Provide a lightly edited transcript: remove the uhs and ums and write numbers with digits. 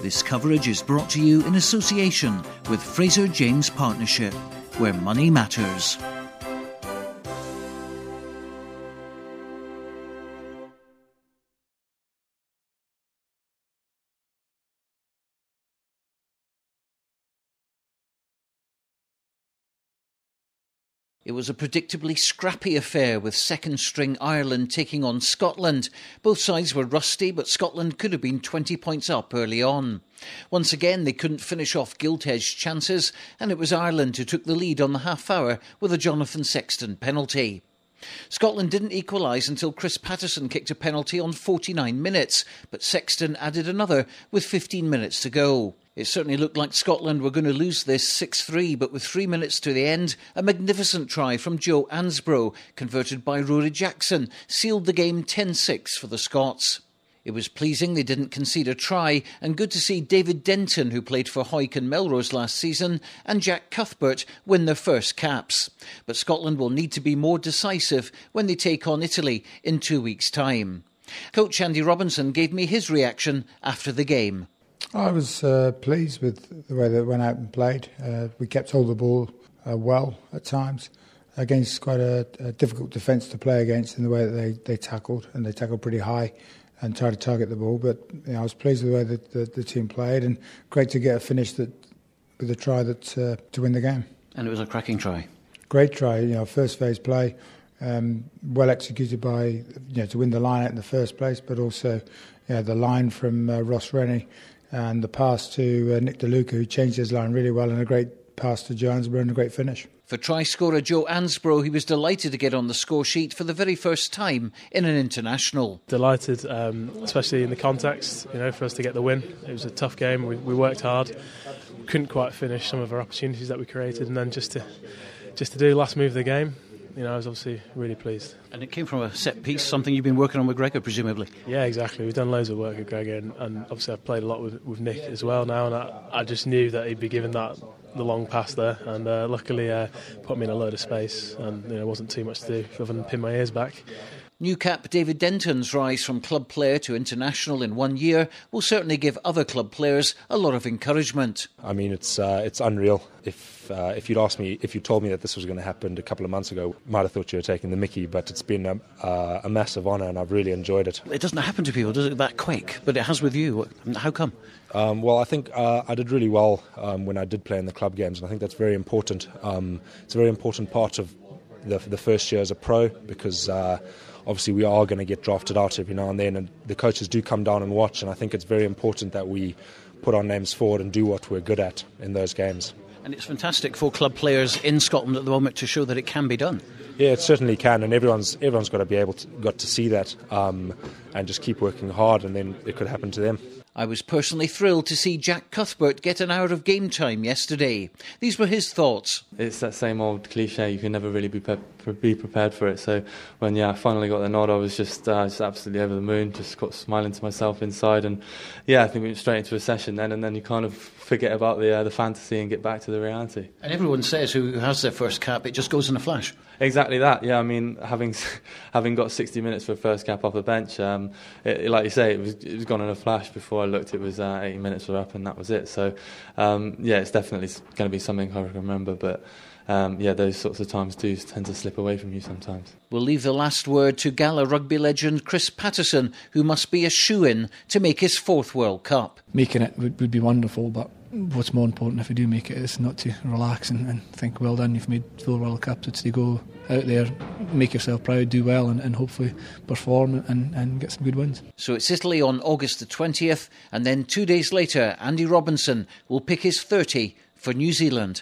This coverage is brought to you in association with Fraser James Partnership, where money matters. It was a predictably scrappy affair with second-string Ireland taking on Scotland. Both sides were rusty, but Scotland could have been 20 points up early on. Once again, they couldn't finish off gilt-edged chances, and it was Ireland who took the lead on the half-hour with a Jonathan Sexton penalty. Scotland didn't equalise until Chris Patterson kicked a penalty on 49 minutes, but Sexton added another with 15 minutes to go. It certainly looked like Scotland were going to lose this 6-3, but with 3 minutes to the end, a magnificent try from Joe Ansbro, converted by Rory Jackson, sealed the game 10-6 for the Scots. It was pleasing they didn't concede a try, and good to see David Denton, who played for Hawick and Melrose last season, and Jack Cuthbert win their first caps. But Scotland will need to be more decisive when they take on Italy in 2 weeks' time. Coach Andy Robinson gave me his reaction after the game. I was pleased with the way they went out and played. We kept hold of the ball well at times against quite a difficult defence to play against in the way that they tackled, and they tackled pretty high and tried to target the ball. But I was pleased with the way that the team played, and great to get a finish with a try to win the game. And it was a cracking try. Great try, first phase play, well executed by to win the line out in the first place, but also the line from Ross Rennie. And the pass to Nick DeLuca, who changed his line really well, and a great pass to Joe Ansbro and a great finish. For try scorer Joe Ansbro, he was delighted to get on the score sheet for the very first time in an international. Delighted, especially in the context, for us to get the win. It was a tough game. We worked hard. Couldn't quite finish some of our opportunities that we created, and then just to do the last move of the game. I was obviously really pleased. And it came from a set piece, something you've been working on with Gregor, presumably? Yeah, exactly. We've done loads of work with Gregor, and obviously I've played a lot with Nick as well now, and I just knew that he'd be given the long pass there, and luckily put me in a load of space, and it wasn't too much to do other than pin my ears back. New cap David Denton's rise from club player to international in 1 year will certainly give other club players a lot of encouragement. I mean, it's unreal. If you told me that this was going to happen a couple of months ago, I might have thought you were taking the mickey, but it's been a massive honour, and I've really enjoyed it. It doesn't happen to people, does it, that quick? But it has with you. How come? Well, I think I did really well when I did play in the club games, and I think that's very important. It's a very important part of the first year as a pro, because obviously we are going to get drafted out every now and then, and the coaches do come down and watch, and I think it's very important that we put our names forward and do what we're good at in those games. And it's fantastic for club players in Scotland at the moment to show that it can be done. Yeah, it certainly can, and everyone's got to be got to see that and just keep working hard, and then it could happen to them. I was personally thrilled to see Jack Cuthbert get an hour of game time yesterday. These were his thoughts. It's that same old cliche, you can never really be prepared for it. So when I finally got the nod, I was just absolutely over the moon, just got smiling to myself inside. And I think we went straight into a session then, and then you kind of forget about the fantasy and get back to the reality. And everyone says who has their first cap, it just goes in a flash. Exactly that, yeah. I mean, having got 60 minutes for a first cap off the bench, like you say, it was gone in a flash. Before I looked, it was 80 minutes were up, and that was it. So, it's definitely going to be something I remember. But those sorts of times do tend to slip away from you sometimes. We'll leave the last word to Gala rugby legend Chris Patterson, who must be a shoo-in to make his fourth World Cup. Making it would be wonderful, but what's more important if you do make it is not to relax and think, well done, you've made 4 World Cups. It's to go out there, make yourself proud, do well, and hopefully perform and get some good wins. So it's Italy on August the 20th, and then 2 days later Andy Robinson will pick his 30 for New Zealand.